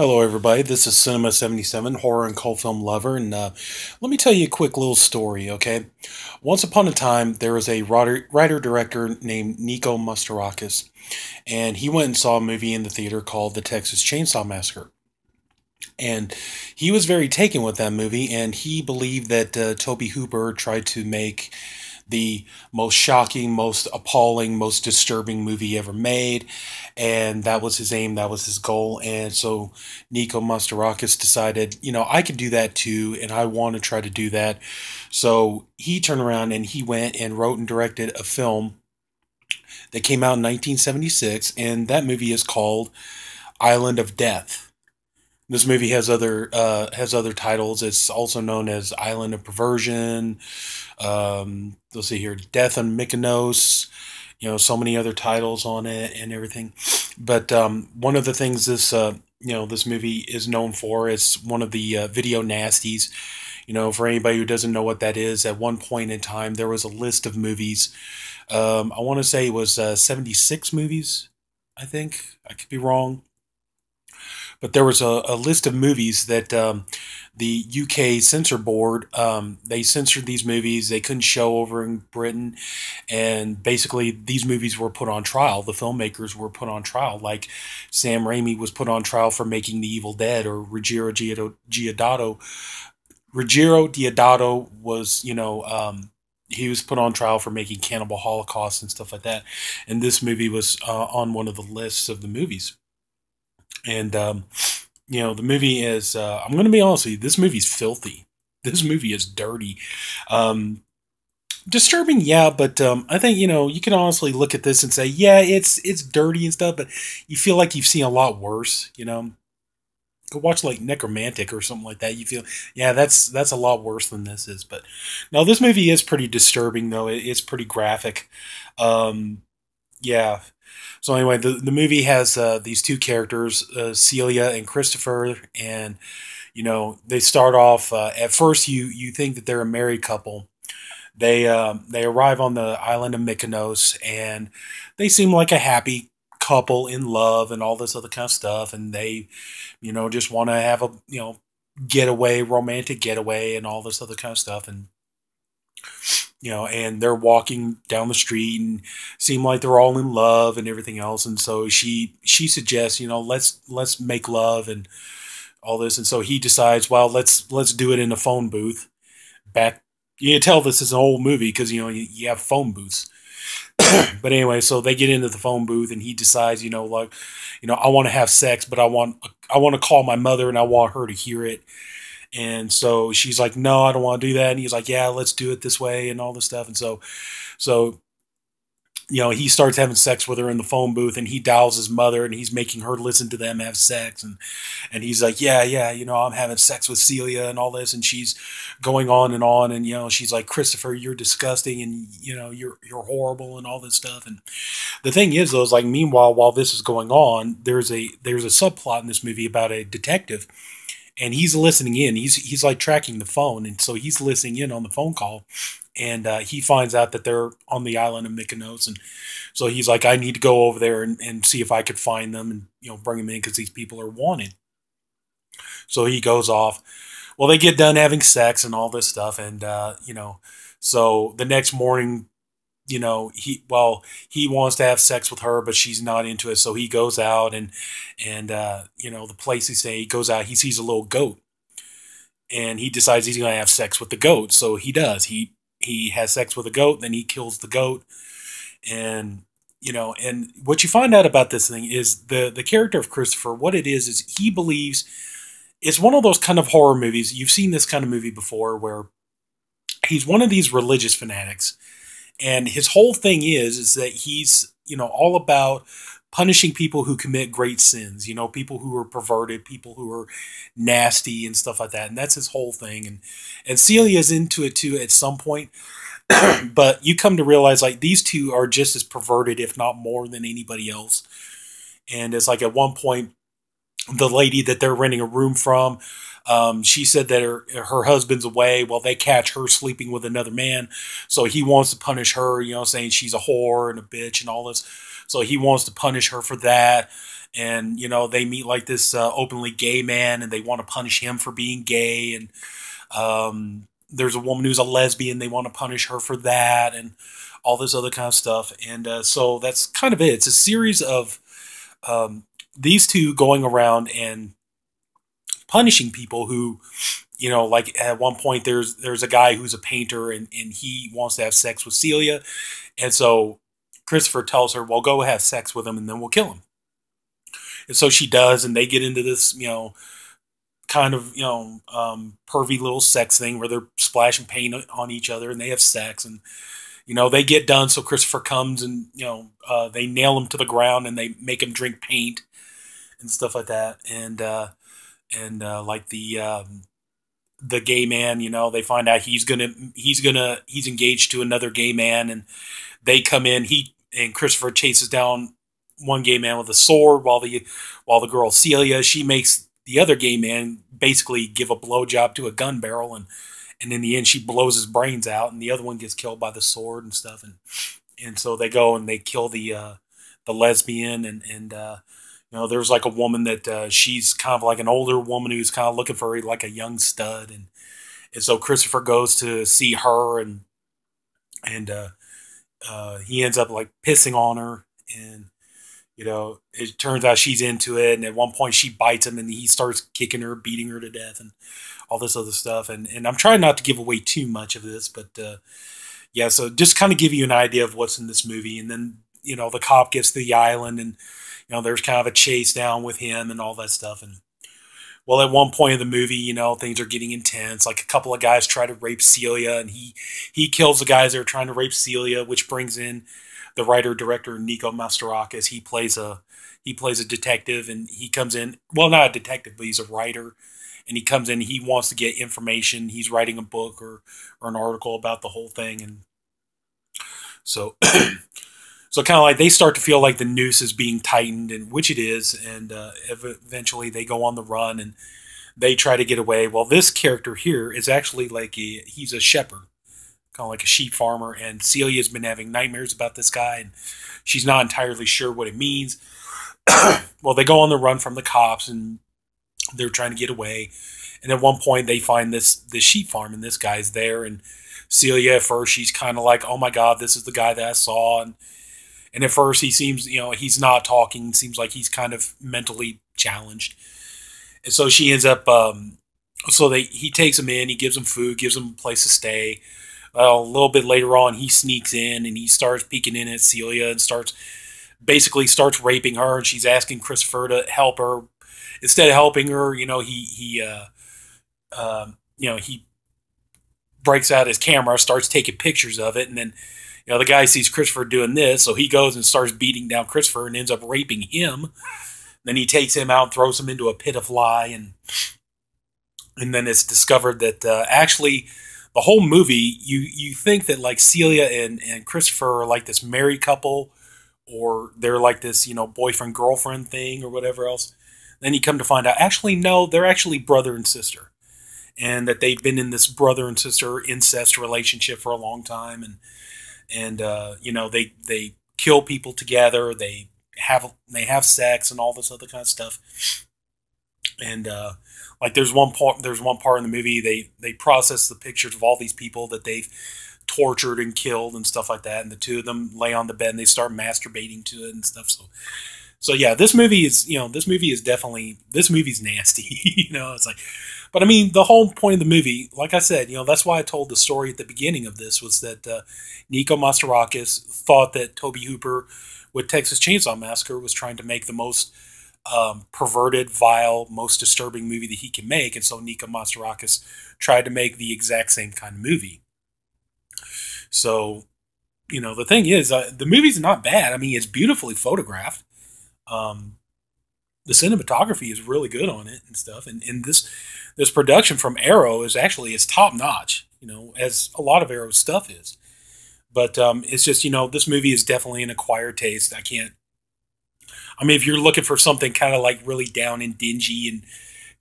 Hello, everybody. This is Sinema77, horror and cult film lover, and let me tell you a quick little story, okay? Once upon a time, there was a writer-director named Nico Mastorakis, and he went and saw a movie in the theater called The Texas Chainsaw Massacre. And he was very taken with that movie, and he believed that Tobe Hooper tried to make the most shocking, most appalling, most disturbing movie ever made, and that was his aim, that was his goal. And so Nico Mastorakis decided, I could do that too, and I want to try to do that. So he turned around and he went and wrote and directed a film that came out in 1976, and that movie is called Island of Death. This movie has other titles. It's also known as Island of Perversion. Let's see here, Death on Mykonos. So many other titles on it and everything. But one of the things this movie is known for is one of the video nasties. For anybody who doesn't know what that is, at one point in time there was a list of movies. I want to say it was 76 movies. I think I could be wrong. But there was a list of movies that the UK censor board, they censored these movies. They couldn't show over in Britain. And basically, these movies were put on trial. The filmmakers were put on trial. Like Sam Raimi was put on trial for making The Evil Dead, or Ruggiero Deodato. Ruggiero Deodato was, he was put on trial for making Cannibal Holocaust and stuff like that. And this movie was on one of the lists of the movies. And, the movie is, I'm going to be honest with you, this movie's filthy. This movie is dirty. Disturbing, yeah, but I think, you can honestly look at this and say, yeah, it's dirty and stuff, but you feel like you've seen a lot worse, Go watch like Necromantic or something like that. You feel, yeah, that's a lot worse than this is. But no, this movie is pretty disturbing, though. It's pretty graphic. Yeah. So anyway, the movie has these two characters, Celia and Christopher, and they start off. At first, you think that they're a married couple. They arrive on the island of Mykonos, and they seem like a happy couple in love and all this other kind of stuff. And they, just want to have a getaway, romantic getaway, and all this other kind of stuff. And and they're walking down the street and seem like they're all in love and everything else. And so she suggests, let's make love and all this. And so he decides, well, let's do it in a phone booth. Back, you can tell this is an old movie because you have phone booths. But anyway, so they get into the phone booth and he decides, I want to have sex, but I want to call my mother and I want her to hear it. And so she's like, no, I don't want to do that. And he's like, yeah, let's do it this way and all this stuff. And so, he starts having sex with her in the phone booth, and he dials his mother and he's making her listen to them have sex. And he's like, yeah, I'm having sex with Celia and all this. And she's going on. And, she's like, Christopher, you're disgusting. And, you're horrible and all this stuff. And the thing is, though, is like, meanwhile, while this is going on, there's a subplot in this movie about a detective. And he's listening in. He's like tracking the phone, and so he's listening in on the phone call. And he finds out that they're on the island of Mykonos, and so he's like, "I need to go over there and see if I could find them, and bring them in because these people are wanted." So he goes off. Well, they get done having sex and all this stuff, and so the next morning, he wants to have sex with her, but she's not into it. So he goes out and the place he goes out, he sees a little goat, and he decides he's going to have sex with the goat. So he does. He has sex with a goat, then he kills the goat. And, and what you find out about this thing is the character of Christopher, what it is he believes it's one of those kind of horror movies. You've seen this kind of movie before where he's one of these religious fanatics. And his whole thing is that he's, all about punishing people who commit great sins, people who are perverted, people who are nasty and stuff like that. And that's his whole thing. And Celia's into it too at some point. But you come to realize like these two are just as perverted, if not more than anybody else. And it's like at one point, the lady that they're renting a room from, she said that her husband's away. Well, they catch her sleeping with another man. So he wants to punish her, saying she's a whore and a bitch and all this. So he wants to punish her for that. and they meet like this openly gay man, and they want to punish him for being gay, and there's a woman who's a lesbian, they want to punish her for that, and all this other kind of stuff. And so that's kind of it. It's a series of these two going around and punishing people who, like at one point there's a guy who's a painter, and he wants to have sex with Celia, and so Christopher tells her, well, go have sex with him and then we'll kill him. And so she does, and they get into this, kind of, pervy little sex thing where they're splashing paint on each other, and they have sex, and, they get done. So Christopher comes, and, they nail him to the ground, and they make him drink paint and stuff like that. And like the gay man, they find out he's engaged to another gay man, and they come in, and Christopher chases down one gay man with a sword, while the girl Celia, she makes the other gay man basically give a blowjob to a gun barrel, and in the end she blows his brains out, and the other one gets killed by the sword and stuff, and so they go and they kill the lesbian, and there's like a woman that she's kind of like an older woman who's kind of looking for like a young stud, and so Christopher goes to see her, and he ends up like pissing on her, and it turns out she's into it, and at one point she bites him, and he starts kicking her, beating her to death, and all this other stuff. And I'm trying not to give away too much of this, but yeah, so just kind of give you an idea of what's in this movie. And then, the cop gets to the island, and, there's kind of a chase down with him and all that stuff. And, well, at one point in the movie, things are getting intense. Like a couple of guys try to rape Celia, and he kills the guys that are trying to rape Celia, which brings in the writer-director Nico Mastorakis. He plays a detective, and he comes in. Well, not a detective, but he's a writer, and he comes in. He wants to get information. He's writing a book or an article about the whole thing, and so so kind of like they start to feel like the noose is being tightened, and which it is, and eventually they go on the run and they try to get away. Well, this character here is actually like he's a shepherd, kind of like a sheep farmer, and Celia's been having nightmares about this guy, and she's not entirely sure what it means. Well, they go on the run from the cops, and they're trying to get away, and at one point they find this sheep farm, and this guy's there, and Celia, at first, she's kind of like, oh my god, this is the guy that I saw, and at first he seems, he's not talking, seems like he's kind of mentally challenged, and so she ends up, he takes him in, he gives him food, gives him a place to stay. Well, a little bit later on, he sneaks in, and he starts peeking in at Celia, and starts raping her, and she's asking Christopher to help her. Instead of helping her, he breaks out his camera, starts taking pictures of it, and then, the guy sees Christopher doing this, so he goes and starts beating down Christopher and ends up raping him. Then he takes him out and throws him into a pit of lye, and then it's discovered that actually the whole movie, you think that like Celia and Christopher are like this married couple, or they're like this, boyfriend girlfriend thing or whatever else. Then you come to find out, actually no, they're actually brother and sister, and that they've been in this brother and sister incest relationship for a long time, and they kill people together, they have sex and all this other kind of stuff. And like there's one part in the movie they process the pictures of all these people that they've tortured and killed and stuff like that, and the two of them lay on the bed and they start masturbating to it and stuff. So yeah, this movie is this movie's nasty. It's like, but I mean, the whole point of the movie, like I said, that's why I told the story at the beginning of this, was that Nico Mastorakis thought that Tobe Hooper with Texas Chainsaw Massacre was trying to make the most perverted, vile, most disturbing movie that he can make, and so Nico Mastorakis tried to make the exact same kind of movie. So, the thing is, the movie's not bad. I mean, it's beautifully photographed. The cinematography is really good on it and stuff, and this production from Arrow is top notch. As a lot of Arrow's stuff is. But it's just, this movie is definitely an acquired taste. If you're looking for something kind of like really down and dingy and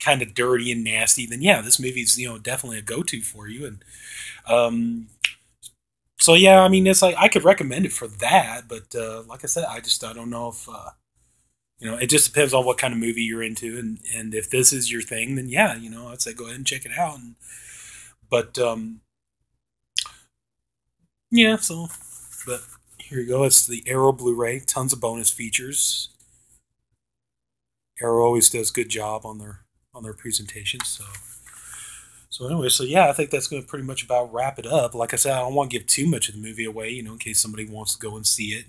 kind of dirty and nasty, then yeah, this movie's, definitely a go-to for you. And so yeah, it's like I could recommend it for that, but like I said, I don't know if It just depends on what kind of movie you're into, and if this is your thing, then yeah, I'd say go ahead and check it out. But yeah, so but here you go. It's the Arrow Blu-ray. Tons of bonus features. Arrow always does a good job on their presentations. So anyway, so yeah, I think that's going to pretty much about wrap it up. Like I said, I don't want to give too much of the movie away, in case somebody wants to go and see it.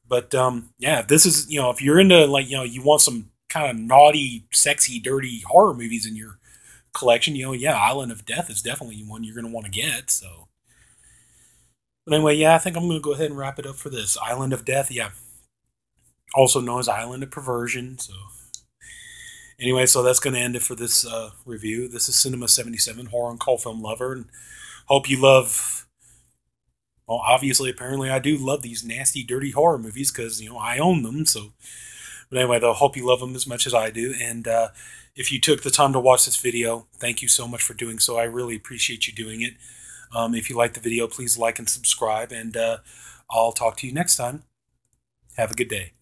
But yeah, if this is if you're into like you want some kind of naughty, sexy, dirty horror movies in your collection, yeah, Island of Death is definitely one you're going to want to get. So, but anyway, yeah, I think I'm going to go ahead and wrap it up for this Island of Death. Yeah, also known as Island of Perversion. So anyway, so that's going to end it for this review. This is Sinema77, horror and cult film lover, and hope you love. Well, obviously, apparently, I do love these nasty, dirty horror movies because I own them. So, but anyway, though, hope you love them as much as I do. And if you took the time to watch this video, thank you so much for doing so. I really appreciate you doing it. If you like the video, please like and subscribe, and I'll talk to you next time. Have a good day.